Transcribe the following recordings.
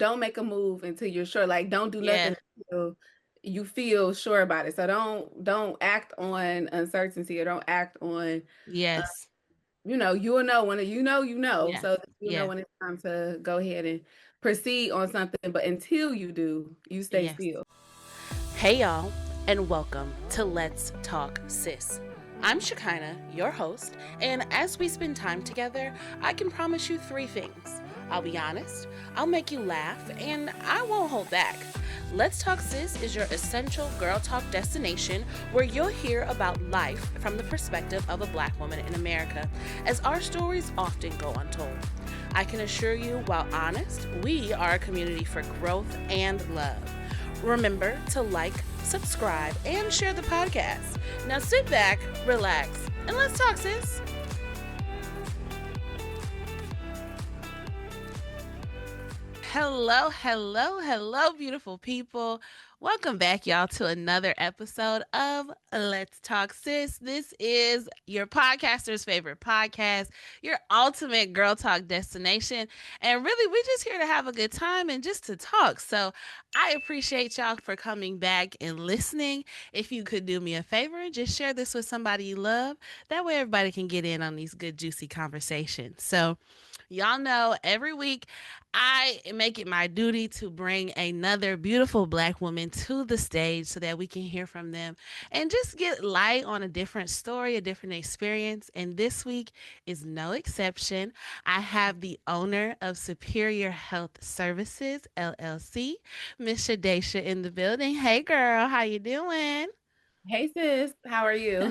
don't make a move until you're sure. Like, don't do Yeah. nothing until you feel sure about it. So don't act on uncertainty, or don't act on, uh, Yes. you'll know when you know, Yeah. so that you know Yeah. when it's time to go ahead and proceed on something. But until you do, you stay Yes. still. Hey, y'all, and welcome to Let's Talk Sis. I'm Shekinah, your host, and as we spend time together, I can promise you three things. I'll be honest, I'll make you laugh, and I won't hold back. Let's Talk Sis is your essential girl talk destination where you'll hear about life from the perspective of a black woman in America, as our stories often go untold. I can assure you, while honest, we are a community for growth and love. Remember to like, subscribe, and share the podcast. Now sit back, relax, and let's talk, sis. Hello, hello, hello, beautiful people. Welcome back, y'all, to another episode of Let's Talk Sis. This is your podcaster's favorite podcast, your ultimate girl talk destination. And really, we're just here to have a good time and just to talk. So I appreciate y'all for coming back and listening. If you could do me a favor and just share this with somebody you love, that way everybody can get in on these good, juicy conversations. So, y'all know every week I make it my duty to bring another beautiful black woman to the stage so that we can hear from them and just get light on a different story, a different experience. And this week is no exception. I have the owner of Superior Health Services, LLC, Miss Shadesha in the building. Hey girl, how you doing? Hey sis, how are you?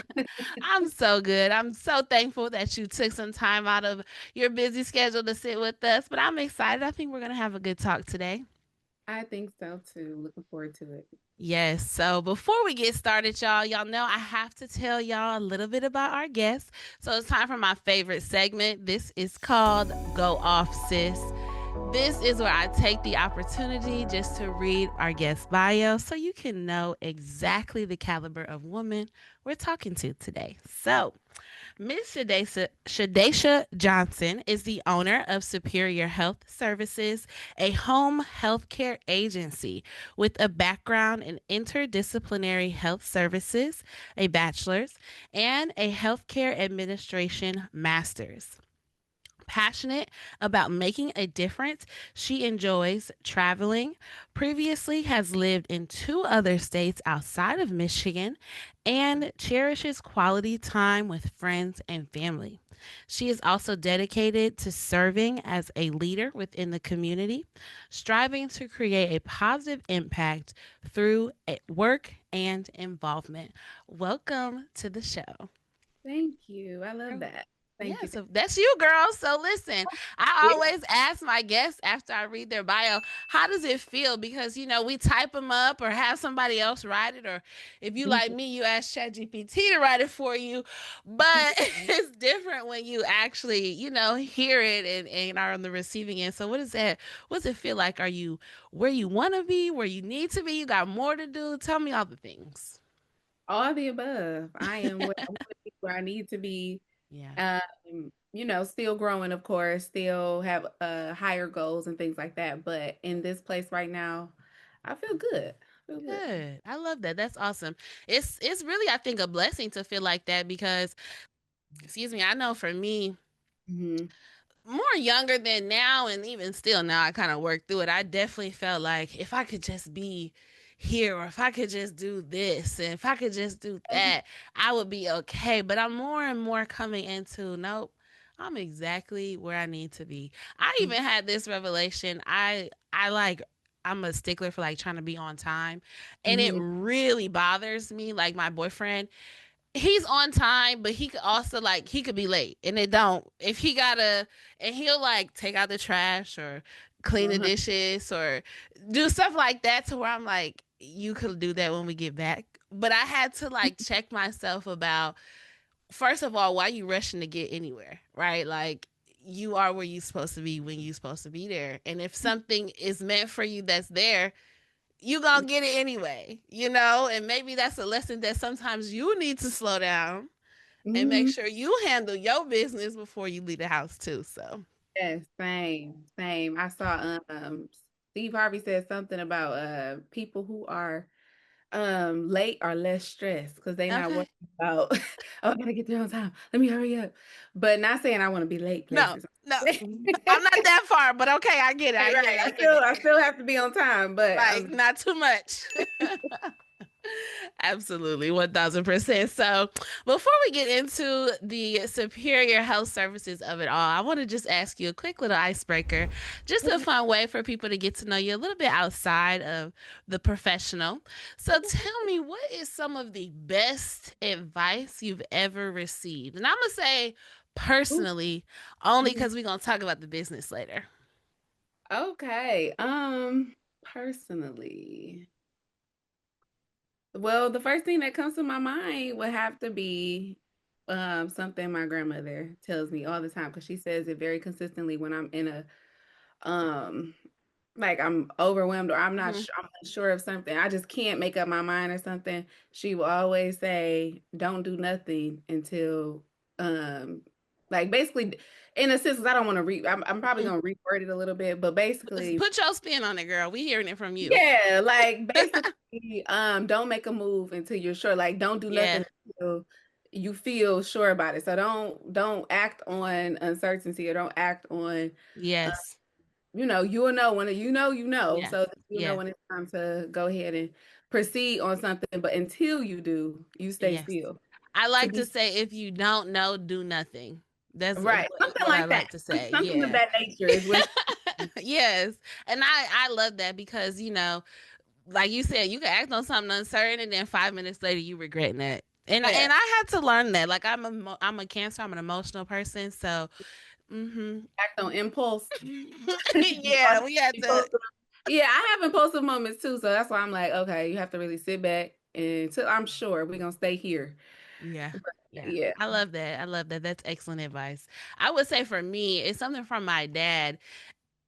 I'm so good. I'm so thankful that you took some time out of your busy schedule to sit with us, but I'm excited. I think we're going to have a good talk today. I think so too. Looking forward to it. Yes. So before we get started, y'all know I have to tell y'all a little bit about our guests. So it's time for my favorite segment. This is called Go Off Sis. This is where I take the opportunity just to read our guest bio so you can know exactly the caliber of woman we're talking to today. So, Miss Shadesha Johnson is the owner of Superior Health Services, a home healthcare agency with a background in interdisciplinary health services, a bachelor's, and a healthcare administration master's. Passionate about making a difference, she enjoys traveling, previously has lived in two other states outside of Michigan, and cherishes quality time with friends and family. She is also dedicated to serving as a leader within the community, striving to create a positive impact through work and involvement. Welcome to the show. Thank you. I love that. Yeah, Thank you. so that's you, girl. So listen, I Yeah. always ask my guests after I read their bio, how does it feel? Because we type them up or have somebody else write it, or if you like me, you ask ChatGPT to write it for you. But it's different when you actually, hear it and are on the receiving end. So what is that? What does it feel like? Are you where you want to be? Where you need to be? You got more to do? Tell me all the things. All the above. I am where I want to be, where I need to be. Yeah. Still growing, of course, still have higher goals and things like that. But in this place right now, I feel good. I feel good. Good. I love that. That's awesome. It's really, I think, a blessing to feel like that because, excuse me, I know for me, Hmm. more younger than now, and even still now, I kind of work through it. I definitely felt like if I could just be here, or if I could just do this, and if I could just do that, I would be okay. But I'm more and more coming into nope. I'm exactly where I need to be. I even had this revelation. I like I'm a stickler for like trying to be on time. And it Hmm. really bothers me. Like my boyfriend, he's on time, but he could also like he could be late, and it don't. If he gotta, and he'll like take out the trash or clean the Uh-huh. dishes or do stuff like that. To where I'm like, you could do that when we get back. But I had to like check myself about first of all, why you rushing to get anywhere, right? Like you are where you're supposed to be when you're supposed to be there, and if something is meant for you that's there, you gonna get it anyway. And maybe that's a lesson that sometimes you need to slow down and make Hmm. sure you handle your business before you leave the house too. So Yes, same, same. I saw Steve Harvey said something about people who are late are less stressed because they not worried Okay. about oh, I gotta get there on time. Let me hurry up. But not saying I want to be late No, places. no, Right, I'm not that far, but okay, I get it. I get right. it. I I get still it. I still have to be on time, but Like, not too much. Absolutely, 1000%. So, before we get into the superior health services of it all, I want to just ask you a quick little icebreaker, just a okay. fun way for people to get to know you a little bit outside of the professional. So, tell me, what is some of the best advice you've ever received? And I'm going to say Ooh, personally, only mhm. because we're going to talk about the business later. Okay. Personally. Well, the first thing that comes to my mind would have to be something my grandmother tells me all the time because she says it very consistently when I'm in a um like I'm overwhelmed or Hmm. I'm not sure of something. I just can't make up my mind or something. She will always say, "Don't do nothing until um like basically in a sense 'cause I don't want to I'm probably Hmm. gonna reword it a little bit, but basically Put your spin on it, girl. We hearing it from you. yeah, like basically, don't make a move until you're sure. Like, don't do Yeah. nothing until you feel sure about it. So don't act on uncertainty or don't act on, uh, Yes. you'll know when you know. Yeah. So that you know Yeah. when it's time to go ahead and proceed on something. But until you do, you stay Yes. still. I To like to be say, if you don't know, do nothing. That's right, something what I like like that. to say. Something of Yeah. that nature is what. Yes. And I love that because, like you said, you can act on something uncertain and then 5 minutes later you regretting that. Yeah, And I had to learn that. Like I'm a cancer, I'm an emotional person, so mhm. act on impulse. Yeah, we had to. Yeah, I have impulsive moments too, so that's why I'm like, okay, you have to really sit back and till I'm sure we're gonna stay here. Yeah. But Yeah. yeah. I love that. I love that. That's excellent advice. I would say for me, it's something from my dad,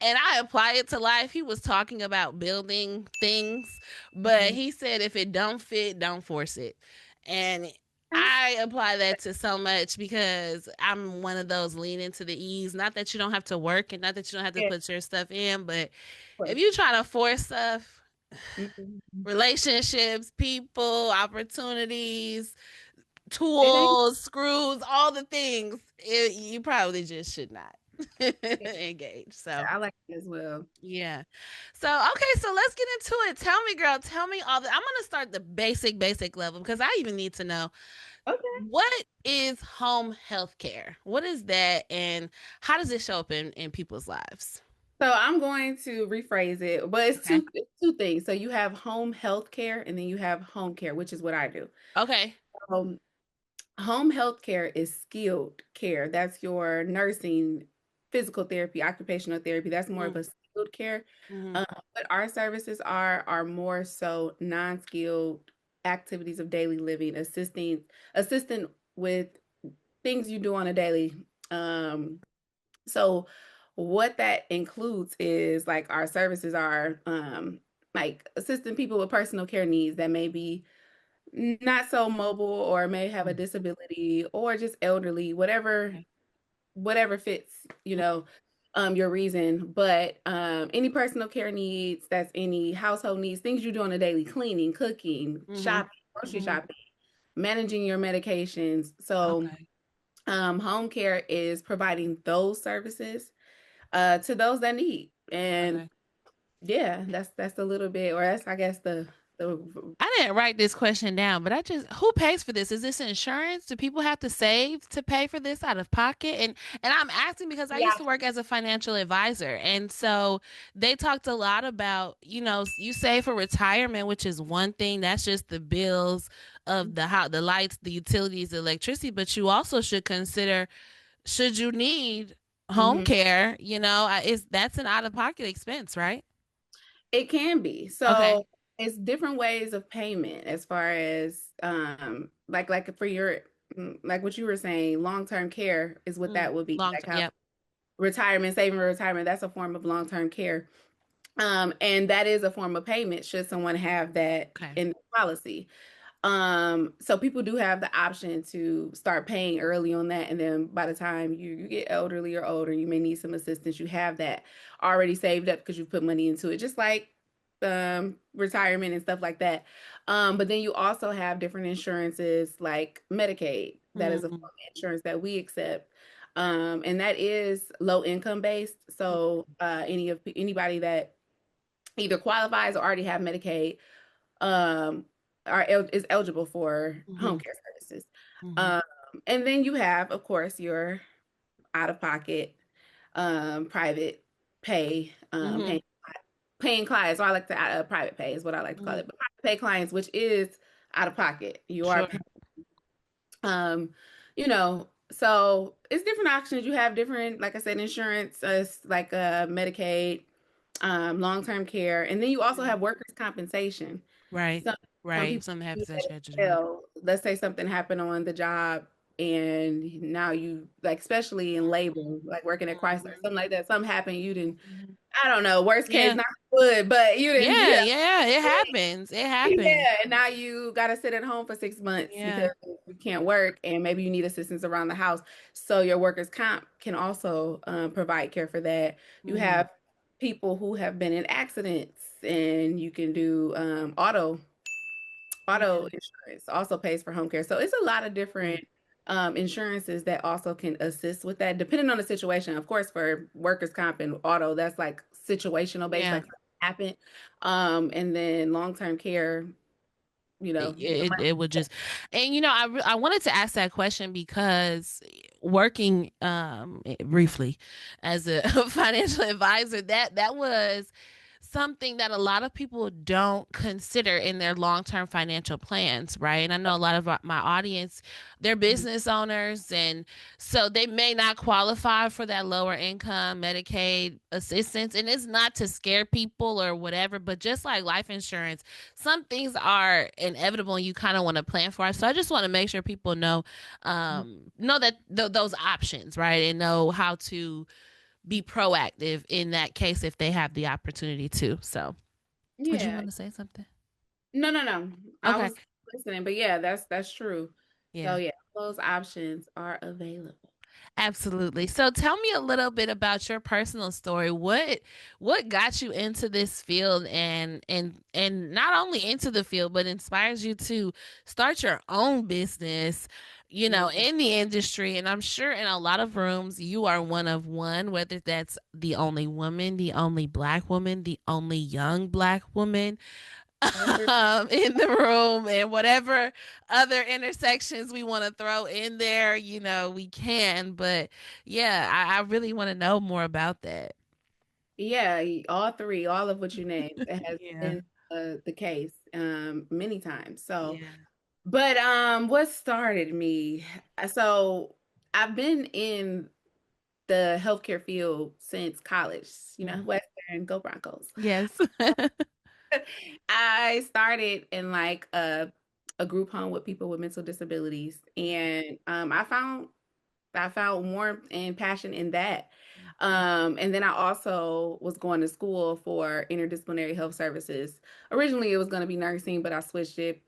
and I apply it to life. He was talking about building things, but Mhm. he said if it don't fit, don't force it. And Okay. I apply that to so much because I'm one of those lean into the ease. Not that you don't have to work and not that you don't have to Yeah, of put your stuff in, but if course. you try to force stuff, Mhm. relationships, people, opportunities, It ain't tools, screws, all the things, you probably just should not yeah, engage. So, I like it as well. yeah. So, okay, so let's get into it. Tell me, girl, tell me all the. I'm going to start the basic level because I even need to know Okay. what is home health care? What is that and how does it show up in people's lives? So I'm going to rephrase it, but Okay. it's two things. So you have home health care and then you have home care, which is what I do. Okay. Um, Home health care is skilled care. That's your nursing, physical therapy, occupational therapy. That's more of Mm-hmm. a skilled care. Mm-hmm. What our services are more so non-skilled activities of daily living, assisting with things you do on a daily. Um, so what that includes is like our services are like assisting people with personal care needs that may be not so mobile or may have a disability or just elderly, Okay. whatever fits, your reason. But any personal care needs, that's any household needs, things you do on a daily, cleaning, cooking, Mm-hmm. shopping, grocery Mm-hmm. shopping, managing your medications. So Okay. home care is providing those services to those that need. And Okay. yeah, that's a little bit, or that's I guess the I didn't write this question down, but who pays for this? Is this insurance? Do people have to save to pay for this out of pocket? And I'm asking because I used yeah. to work as a financial advisor, and so they talked a lot about, you save for retirement, which is one thing. That's just the bills of the lights, the utilities, the electricity, but you also should consider should you need home Mhm. care, is that's an out of pocket expense, right? It can be. Okay. So it's different ways of payment as far as like for your like what you were saying, long-term care is what Mm, that would be. long Like term. how Yep. retirement, saving for retirement, that's a form of long-term care. And that is a form of payment should someone have that Okay. in the policy. So people do have the option to start paying early on that, and then by the time you get elderly or older, you may need some assistance. You have that already saved up because you put money into it, just like retirement and stuff like that. But then you also have different insurances like Medicaid. That is a form Mm-hmm. of insurance that we accept. And that is low income based. So anybody that either qualifies or already have Medicaid um is eligible for Mm-hmm. home care services. Mm-hmm. Um and then you have, of course, your out of pocket private pay Mm-hmm. paying clients. Or I like to private pay is what I like to call Mm-hmm. it. But private pay clients, which is out of pocket. You are Sure. paying, um so it's different options. You have different, like I said, insurance, like Medicaid, long-term care, and then you also Mhm. have workers' compensation. Right. Some Right. people Something use happens at that your as job. well. Let's say something happened on the job, and now you, like, especially in labor, like working at Chrysler, Mm-hmm. something like that. Something happened, you didn't. Mm-hmm. I don't know. Worst case, Yeah. not good, but you didn't. Yeah. Yeah. It happens. It happens. Yeah, and now you got to sit at home for 6 months because Yeah. you can't work, and maybe you need assistance around the house. So your workers' comp can also provide care for that. You Mm-hmm. have people who have been in accidents, and you can do auto Yeah. insurance also pays for home care. So it's a lot of Mm. different insurances that also can assist with that, depending on the situation. Of course, for workers' comp and auto, that's like situational based, Yeah. like something happened. And then long-term care, the It would just, and I wanted to ask that question because working briefly as a financial advisor, that was something that a lot of people don't consider in their long-term financial plans, right? And I know a lot of my audience, they're money. business owners, and so they may not qualify for that lower income Medicaid assistance. And it's not to scare people or whatever, but just like life insurance, some things are inevitable and you kind of want to plan for it. So I just want to make sure people know that those options, right? And know how to be proactive in that case if they have the opportunity to. So, did you Yeah. want to say something? No, no, no. I Okay. was listening, but yeah, that's true. So Yeah. yeah, those options are available. Absolutely. So tell me a little bit about your personal story. What got you into this field, and not only into the field but inspires you to start your own business, Mhm. in the industry. And I'm sure in a lot of rooms you are one of one, whether that's the only woman, the only black woman, the only young black woman All three. in the room, and whatever other intersections we want to throw in there, we can. But yeah, I really want to know more about that. Yeah, all three, all of what you named, it has Yeah. been the case many times. So, Yeah. but what started me? So I've been in the healthcare field since college. Mhm. Western, go Broncos. Yes. I started in like a group home with people with mental disabilities, and I found warmth and passion in that. And then I also was going to school for interdisciplinary health services. Originally, it was going to be nursing, but I switched it.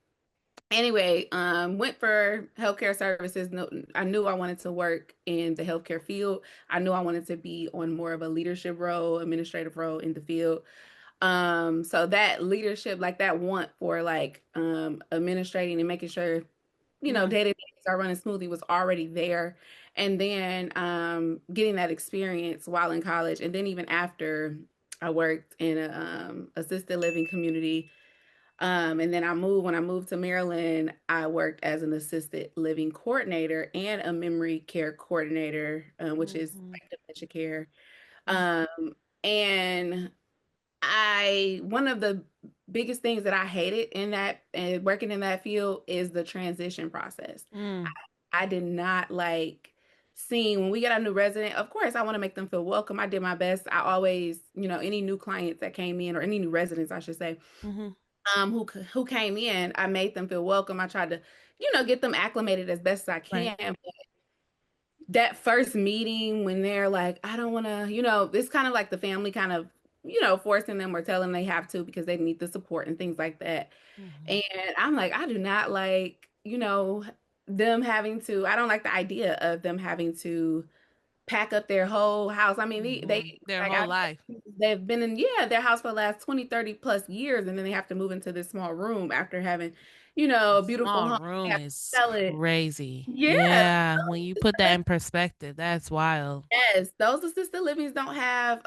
Anyway, went for healthcare services. No, I knew I wanted to work in the healthcare field. I knew I wanted to be on more of a leadership role, administrative role in the field. So that leadership, like that want for like administrating and making sure Mhm. day to day are running smoothly was already there. And then getting that experience while in college, and then even after, I worked in a assisted living community. And then when I moved to Maryland, I worked as an assisted living coordinator and a memory care coordinator, which is Mhm. like dementia care. Mhm. Um, and one of the biggest things that I hated in that and working in that field is the transition process. Mm. I did not like seeing when we get a new resident. Of course, I want to make them feel welcome. I did my best. I always, any new clients that came in, or any new residents, I should say, Mhm. who came in, I made them feel welcome. I tried to, get them acclimated as best as I Right. can. That first meeting when they're like, I don't want to, it's kind of like the family kind of forcing them or telling them they have to because they need the support and things like that. Mhm. And I'm like, I do not like, them having to, I don't like the idea of them having to pack up their whole house. I mean, Their like whole I life. they've been in, yeah, their house for the last 20, 30 plus years, and then they have to move into this small room after having, A a beautiful small home. They room have to is sell it. crazy. Yeah. Yeah, when you put that in perspective, that's wild. Yes, those assisted livings don't have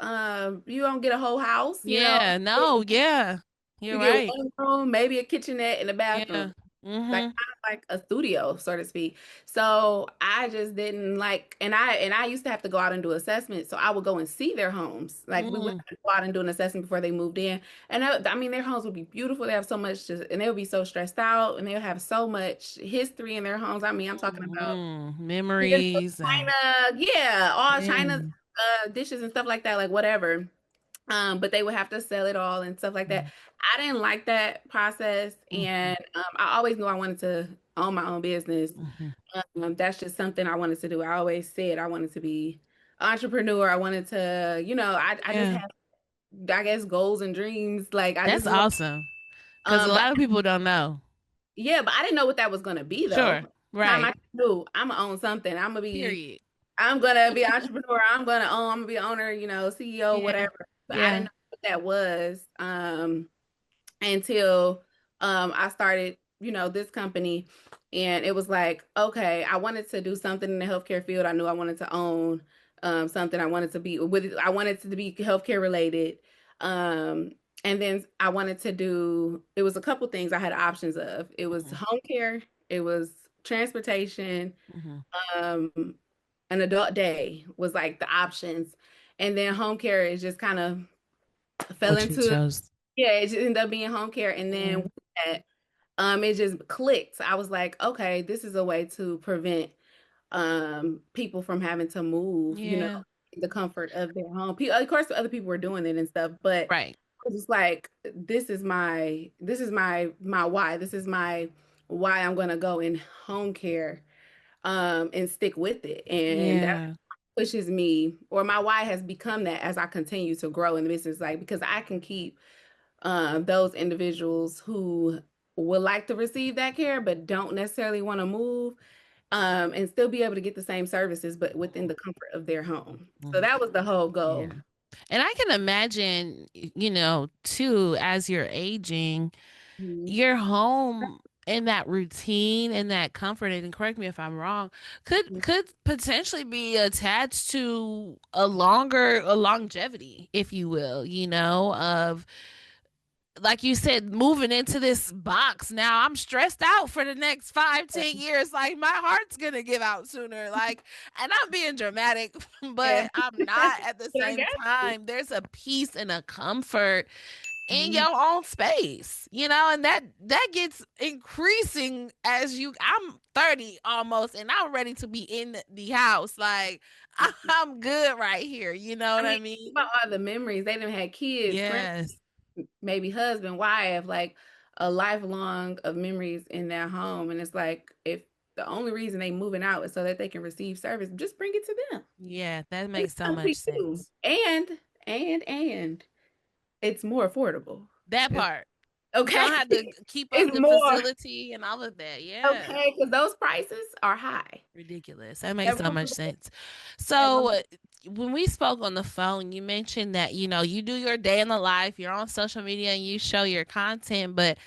you don't get a whole house, Yeah, no, yeah. You're you get right. one room, maybe a kitchenette and a Yeah. bathroom. Like Mhm. kind of like a studio, so to speak. So I just didn't like, and I used to have to go out and do assessments. So I would go and see their homes. Like we would Mm. have to go out and do an assessment before they moved in. And I mean, their homes would be beautiful. They have so much, and they would be so stressed out, and they'll have so much history in their homes. I mean, I'm talking about Memories and China, yeah, all China yeah. dishes and stuff like that, like whatever. But they would have to sell it all and stuff like that. I didn't like that process, Mhm. and I always knew I wanted to own my own business. Mhm. That's just something I wanted to do. I always said I wanted to be an entrepreneur. I wanted to, I just Yeah. have, I guess, goals and dreams. Like I That's just want, awesome. Because a but lot of people don't know. yeah, but I didn't know what that was gonna be Sure. though. Time Right. I knew I'm gonna own something. Period. I'm gonna be an entrepreneur. I'm gonna be an owner, CEO, Yeah. whatever. But I didn't Yeah. know what that was. Until I started, this company. And it was like, okay, I wanted to do something in the healthcare field. I knew I wanted to own something. I wanted to be with I wanted to be healthcare related. Um, and then I wanted to do it was a couple things I had options of. It was Mhm. home care, it was transportation, Mhm. um, an adult day was like the options. And then home care is just kind of fell What you into chose. yeah, it just ended up being home care. And then Yeah. with that, it just clicked. I was like, okay, this is a way to prevent people from having to move, Yeah. in the comfort of their home. Of course, other people were doing it and stuff, but Right. I was just like, this is my why. This is my why I'm gonna go in home care and stick with it. And that Yeah. pushes me, or my why has become that as I continue to grow in the business, like because I can keep those individuals who would like to receive that care but don't necessarily want to move and still be able to get the same services but within the comfort of their home. So Mhm. that was the whole Yeah. goal. And I can imagine, too, as you're aging, Mhm. your home and that routine and that comfort, and correct me if I'm wrong, could potentially be attached to a longevity, if you will, of like you said, moving into this box now, I'm stressed out for the next 5, 10 years. Like my heart's gonna give out sooner. Like, and I'm being dramatic, Yeah. but I'm not at the But I same got you. time. There's a peace and a comfort in Mhm. your own space, and that gets increasing as I'm 30 almost, and I'm ready to be in the house. Like I'm good right here. You know I what mean, I think mean? about all the memories they done had, kids, grand, Yes. maybe husband, wife, like a lifelong of memories in their home. And it's like if the only reason they moving out is so that they can receive service, just bring it to them. Yeah, that Bring it makes so to much you. sense. And it's more affordable. That It's part. You okay. don't have to keep up It's the more facility and all of that. Yeah. okay because those prices are high. Ridiculous. That makes so Every, much sense. every, So, when we spoke on the phone, you mentioned that, you do your day in the life, you're on social media and you show your content, but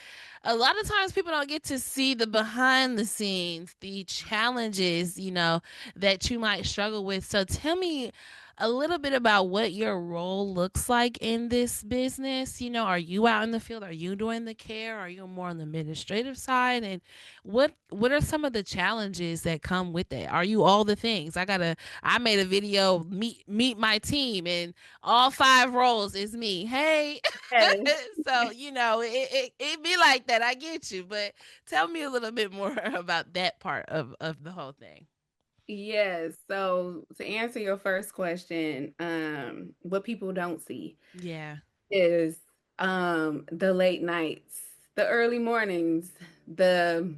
a lot of times people don't get to see the behind the scenes, the challenges, that you might struggle with. So tell me a little bit about what your role looks like in this business. Are you out in the field? Are you doing the care? Are you more on the administrative side? And what are some of the challenges that come with it? Are you all the things? I made a video, meet my team, and all 5 roles is me. Hey. yes. So it be like that. I get you, but tell me a little bit more about that part of the whole thing. Yes. So to answer your first question, what people don't see Yeah. is the late nights, the early mornings, the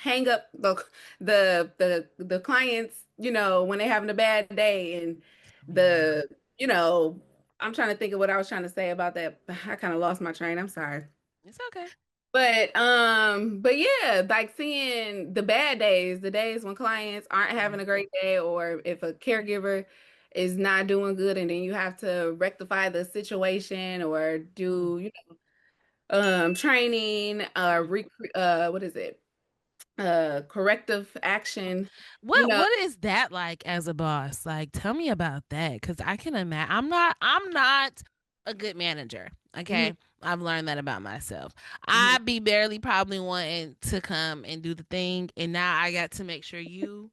hang up the clients, when they're having a bad day and Yeah. the, you know, I'm trying to think of what I was trying to say about that. I kind of lost my train. I'm sorry. It's okay. But yeah, like seeing the bad days, the days when clients aren't Yeah. having a great day, or if a caregiver is not doing good, and then you have to rectify the situation or Mm, do, training, mm. what is it? Corrective action, you What know. what is that like as a boss? Like, tell me about that, because I can imagine. I'm not a good manager. Mhm, Okay, I've learned that about myself. mhm. I be barely probably wanting to come and do the thing, and now I got to make sure you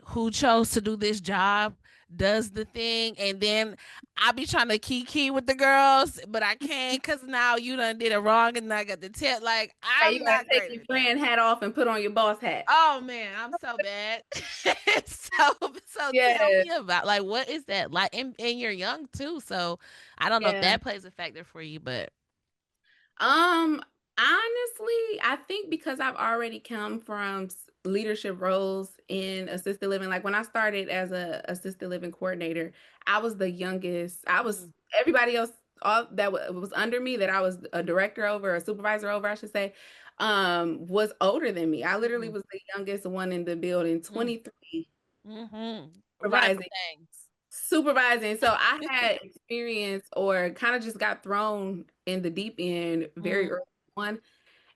who chose to do this job does the thing, and then I be trying to key with the girls, but I can't because now you done did it wrong, and I got the tip. Like, Hey, you I'm gotta not take great your at that. friend hat off and put on your boss hat. Oh man, I'm so bad. So tell Yeah, me about, like, what is that like? And you're young too, so I don't know if yeah. that plays a factor for you, but Um, Honestly, I think because I've already come from leadership roles in assisted living. Like when I started as a assisted living coordinator, I was the youngest. I was mm, everybody else all that was under me, that I was a director over, a supervisor over, I should say, was older than me. I literally mm, was the youngest one in the building, mm, 23, running with supervising. things. Supervising. So I had experience, or kind of just got thrown in the deep end very Mm, early on.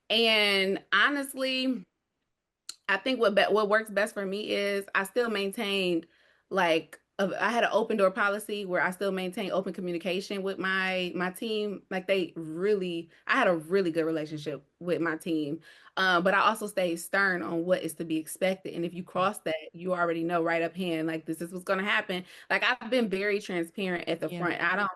And honestly, I think what works best for me is I still maintained, I had an open door policy where I still maintain open communication with my team. Like I had a really good relationship with my team. But I also stayed stern on what is to be expected. And if you cross that, you already know right up hand, like this is what's going to happen. Like I've been very transparent at the yeah. front. I don't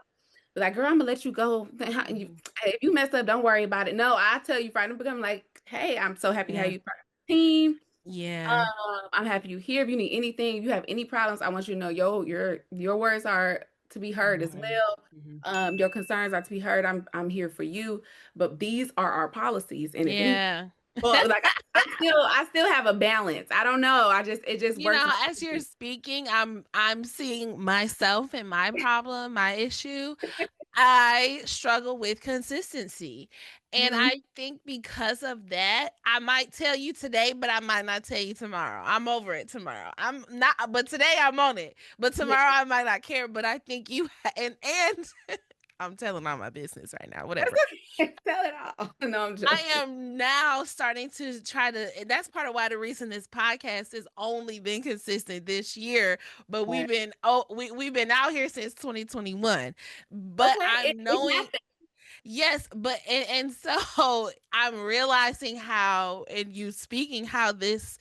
be like, girl, I'm gonna let you go. Mhm. If you mess up, don't worry about it. No, I tell you, Friday, become like, hey, I'm so happy how Yeah. you part of the team. Yeah. I'm happy you here. If you need anything, if you have any problems, I want you to know your words are to be heard as Mhm. well. Mhm. Your concerns are to be heard. I'm here for you. But these are our policies. And if any Yeah. well, like I still have a balance. I don't know. It just You works know, well as for you're me. speaking, I'm seeing myself and my problem, my issue. I struggle with consistency. And Mhm. I think because of that, I might tell you today, but I might not tell you tomorrow. I'm over it tomorrow. I'm not, but today I'm on it. But Yeah. tomorrow I might not care. But I think and I'm telling all my business right now, That's whatever. okay. Tell it all. No, I'm I joking. am now starting to try to. That's part of why the reason this podcast has only been consistent this year. But Right. we've been out here since 2021. But Okay. It, I'm it knowing, happened. yes, but and so I'm realizing how, and you speaking, how this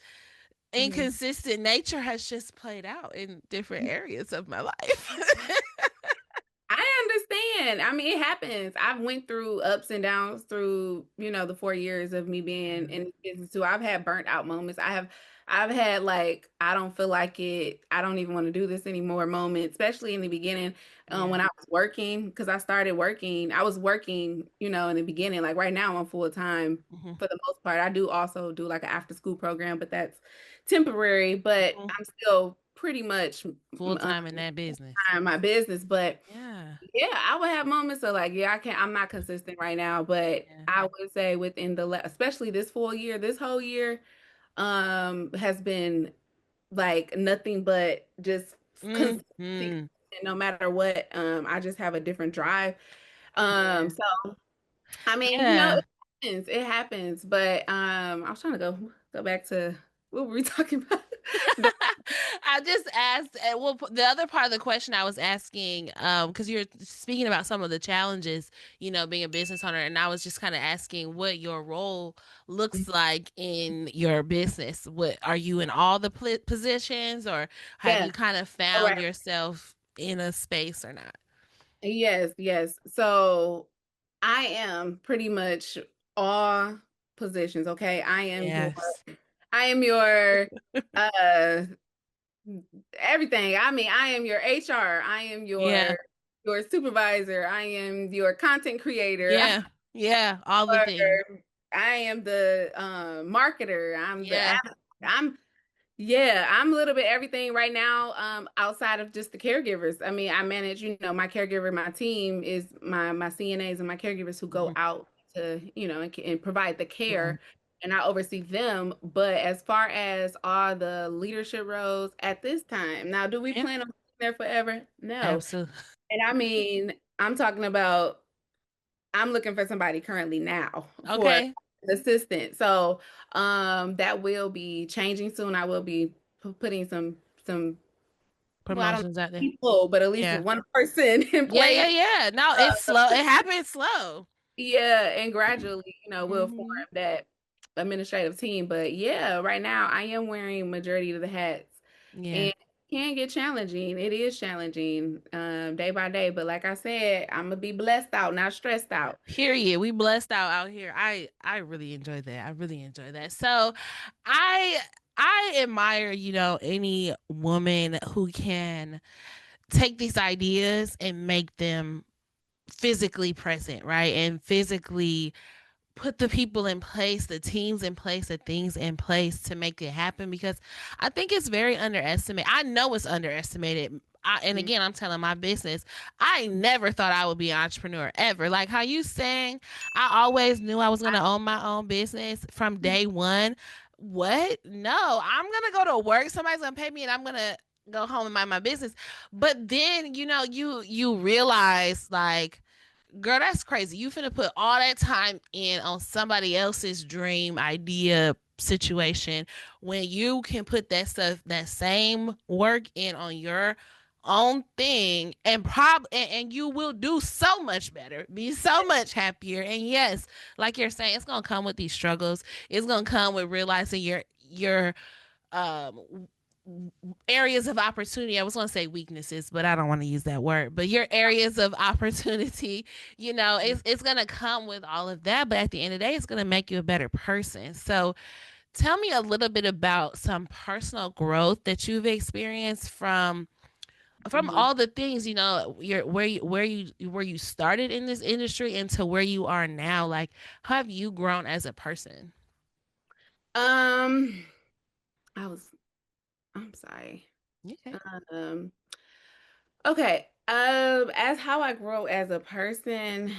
Mhm. inconsistent nature has just played out in different areas of my life. I understand. I mean, it happens. I've went through ups and downs through, the 4 years of me being in this business too. I've had burnt out moments. I've had like, I don't feel like it. I don't even want to do this anymore moments, especially in the beginning, Yeah. when I was working, because I started working. I was working, in the beginning. Like right now, I'm full time Mhm. for the most part. I do also do like an after school program, but that's temporary. But Mhm. I'm still pretty much Full time in that business. in my business. But Yeah. yeah, I would have moments of like, yeah, I'm not consistent right now, but Yeah. I would say within especially this full year, this whole year, has been like nothing but just consistency. Mhm. And no matter what, I just have a different drive. Yeah. So I mean, Yeah. it happens, but I was trying to go back to what were we talking about? The- I just asked, well, the other part of the question I was asking, because you're speaking about some of the challenges, being a business owner, and I was just kind of asking what your role looks like in your business. What are you in all the positions, or have yeah, you kind of all found right. yourself in a space or not? Yes, yes. So I am pretty much all positions, okay? Yes. I am your uh everything. I mean, I am your HR, I am Yeah. your supervisor, I am your content creator, Yeah. Yeah. All the things. I am the marketer, Yeah. I'm Yeah, I'm a little bit everything right now, outside of just the caregivers. I mean, I manage, my caregiver, my team is my CNAs and my caregivers who go Mhm. out to, and provide the Right. care, and I oversee them. But as far as all the leadership roles at this time, now, do we Yeah, plan on being there forever? No. absolutely. And I mean, I'm talking about I'm looking for somebody currently now for Okay. an assistant. So that will be changing soon. I will be putting some well, I don't know Promotions out there. people, but at least Yeah. one person in Yeah, yeah, place. yeah. No, it's slow. It happens slow. Yeah, and gradually, we'll form Hmm. that administrative team. But yeah, right now I am wearing majority of the hats, and Yeah. it can get challenging. It is challenging day by day. But like I said, I'm gonna be blessed out, not stressed out. Period. We blessed out here. I really enjoy that. I really enjoy that. So, I I admire, any woman who can take these ideas and make them physically present, right? And physically put the people in place, the teams in place, the things in place to make it happen, because I think it's very underestimated. I know it's underestimated. And Mhm. again, I'm telling my business, I never thought I would be an entrepreneur ever. Like how you saying, I always knew I was going to own my own business from day one. What? No, I'm going to go to work. Somebody's going to pay me and I'm going to go home and mind my business. But then, you realize like, girl, that's crazy. You finna put all that time in on somebody else's dream idea situation when you can put that same work in on your own thing, and you will do so much better, be so much happier. And yes, like you're saying, it's gonna come with these struggles. It's gonna come with realizing your um areas of opportunity. I was going to say weaknesses, but I don't want to use that word. But your areas of opportunity, it's going to come with all of that. But at the end of the day, it's going to make you a better person. So tell me a little bit about some personal growth that you've experienced from Mhm. all the things, where you started in this industry into where you are now. Like, how have you grown as a person? Um, I was. I'm sorry. Okay. Um, okay. As how I grow as a person,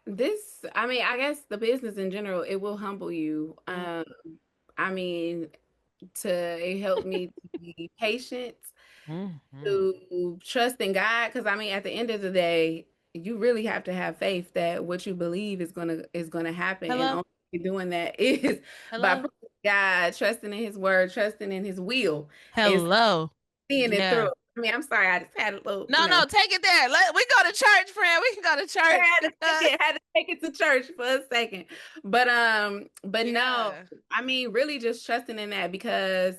I mean, I guess the business in general, it will humble you. I mean, it helped me to be patient, Mm-hmm. to trust in God, because I mean, at the end of the day, you really have to have faith that what you believe is gonna happen, and Hello. only doing that is by Hello. God, trusting in His word, trusting in His will, and Hello. seeing it Yeah. through. I mean, I'm sorry, I just had a little, No, no, take it there. We go to church, friend. We can go to I church because had to take it to church for a second. But no, yeah. I mean, really just trusting in that, because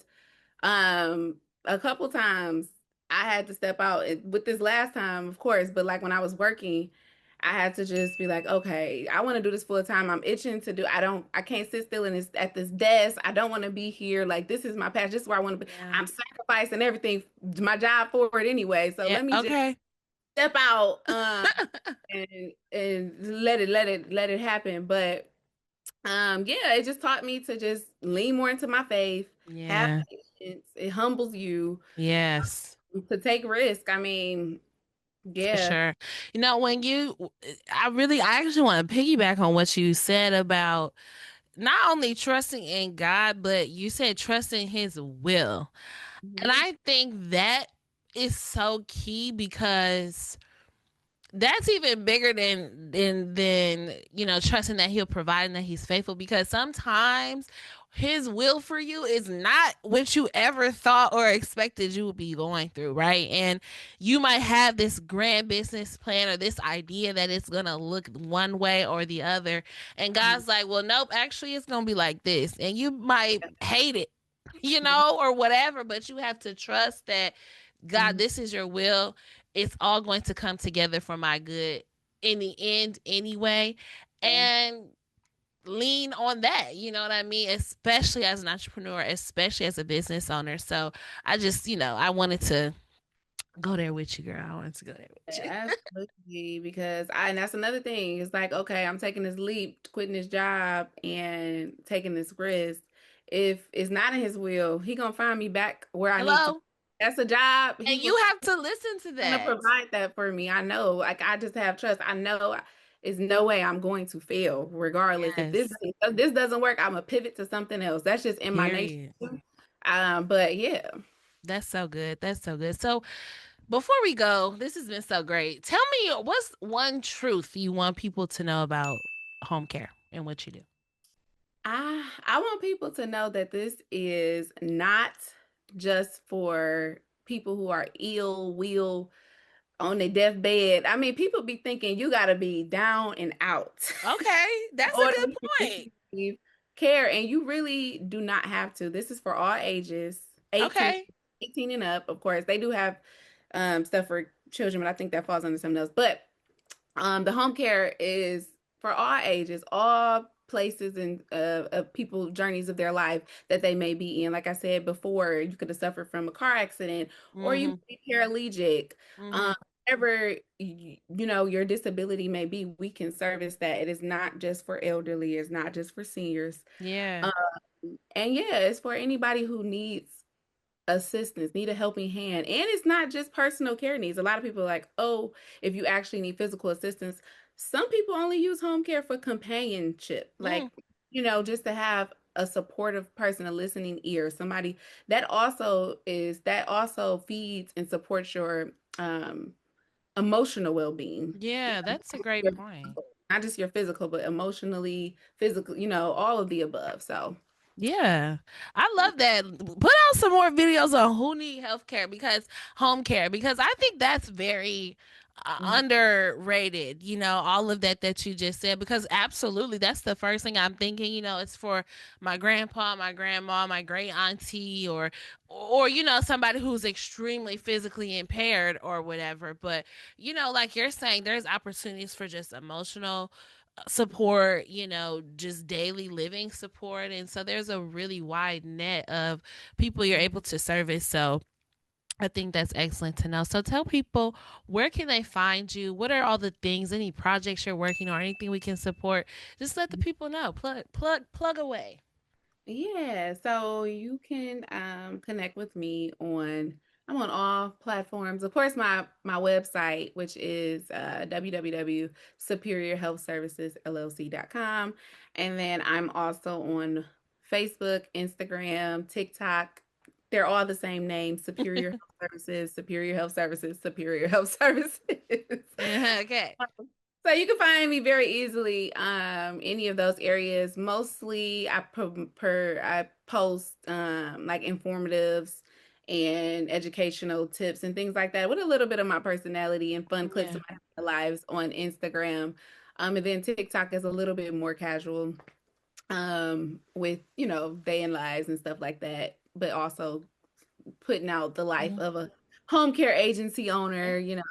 a couple times I had to step out with this last time, of course, but like when I was working, I had to just be like, okay, I want to do this full time. I'm itching to do. I can't sit still at this desk. I don't want to be here. Like, this is my passion. This is where I want to be. Yeah. I'm sacrificing everything, my job for it anyway. So Yeah. let me just Okay. step out, and let it happen. But yeah, it just taught me to just lean more into my faith, have Yeah. patience. It humbles you Yes. to take risk. I mean, For yeah. sure. I actually want to piggyback on what you said about not only trusting in God, but you said trusting His will. And Mhm. I think that is so key because that's even bigger than trusting that he'll provide and that he's faithful, because sometimes his will for you is not what you ever thought or expected you would be going through, right? And you might have this grand business plan or this idea that it's gonna look one way or the other, and God's like, well, nope, actually it's gonna be like this, and you might hate it, or whatever, but you have to trust that God, Mhm. this is your will. It's all going to come together for my good in the end anyway. Yeah. And lean on that, you know what I mean? Especially as an entrepreneur, especially as a business owner. So I just, I wanted to go there with you, girl. I wanted to go there with you. Absolutely, because and that's another thing. It's like, okay, I'm taking this leap, quitting this job and taking this risk. if it's not in his will, he gonna find me back where I need to. Hello? That's a job. And He you was have to listen to gonna that. provide that for me. I know. Like I just have trust. I know there's no way I'm going to fail, regardless. If Yes. this doesn't work, I'm gonna pivot to something else. That's just in my nature. Period. But yeah. That's so good. That's so good. So before we go, this has been so great. Tell me what's one truth you want people to know about home care and what you do. I want people to know that this is not just for people who are ill will on their deathbed. I mean, people be thinking you got to be down and out Okay, in that's a order good to point. receive care, and you really do not have to. This is for all ages, 18, Okay. 18 and up. Of course, they do have stuff for children, but I think that falls under something else. But the home care is for all ages, all places and of people journeys of their life that they may be in. Like I said before, you could have suffered from a car accident, or you Mhm. may be paralytic. Mhm. Whatever your disability may be, we can service that. It is not just for elderly. It's not just for seniors. Yeah. Um, and yeah, it's for anybody who needs assistance, need a helping hand. And it's not just personal care needs. A lot of people are like, oh, if you actually need physical assistance, some people only use home care for companionship, Mm. like, just to have a supportive person, a listening ear, somebody that also feeds and supports your emotional well-being. Yeah, that's a great Your point. not just your physical, but emotionally, physical, all of the above. So Yeah, I love that. Put out some more videos on who need health care because home care because I think that's very mhm. underrated. All of that you just said because absolutely that's the first thing I'm thinking. It's for my grandpa, my grandma, my great auntie, or somebody who's extremely physically impaired or whatever. But like you're saying, there's opportunities for just emotional support, just daily living support. And so there's a really wide net of people you're able to service. So I think that's excellent to know. So tell people where can they find you? What are all the things, any projects you're working on, anything we can support? Just let the people know. Plug away. Yeah, so you can connect with me I'm on all platforms. Of course, my website, which is www.superiorhealthservicesllc.com. And then I'm also on Facebook, Instagram, TikTok. They're all the same name, Superior Health Services, Superior Health Services, Superior Health Services. Okay. So you can find me very easily any of those areas. Mostly I post like informatives and educational tips and things like that with a little bit of my personality and fun clips Yeah. of my lives on Instagram. And then TikTok is a little bit more casual with, day and lives and stuff like that, but also putting out the life Mhm. of a home care agency Yeah. owner. Yeah.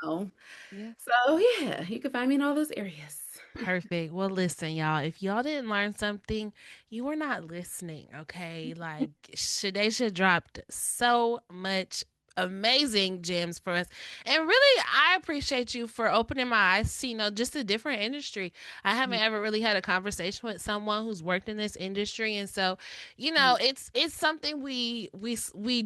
So yeah, you can find me in all those areas. Perfect. Well, listen, y'all, if y'all didn't learn something, you were not listening, okay? Like, Shadesha dropped so much amazing gems for us. And really, I appreciate you for opening my eyes to, just a different industry. I haven't ever really had a conversation with someone who's worked in this industry. And so, it's something we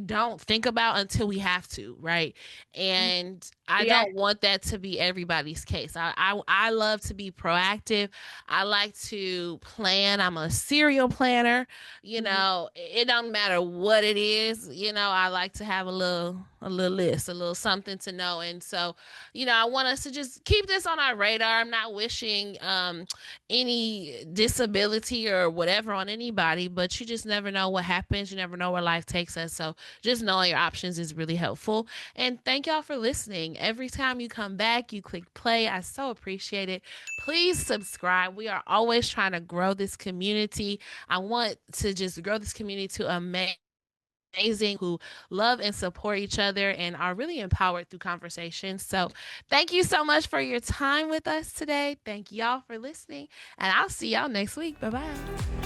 don't think about until we have to, right? And I Yeah. don't want that to be everybody's case. I love to be proactive. I like to plan. I'm a serial planner. Mhm. It don't matter what it is. I like to have a little list, a little something to know. And so, I want us to just keep this on our radar. I'm not wishing any disability or whatever on anybody, but you just never know what happens. You never know where life takes us. So just knowing your options is really helpful. And thank y'all for listening. Every time you come back, you click play. I so appreciate it. Please subscribe. We are always trying to grow this community. I want to just grow this community to amazing who love and support each other and are really empowered through conversation. So, thank you so much for your time with us today. Thank y'all for listening, and I'll see y'all next week. Bye bye.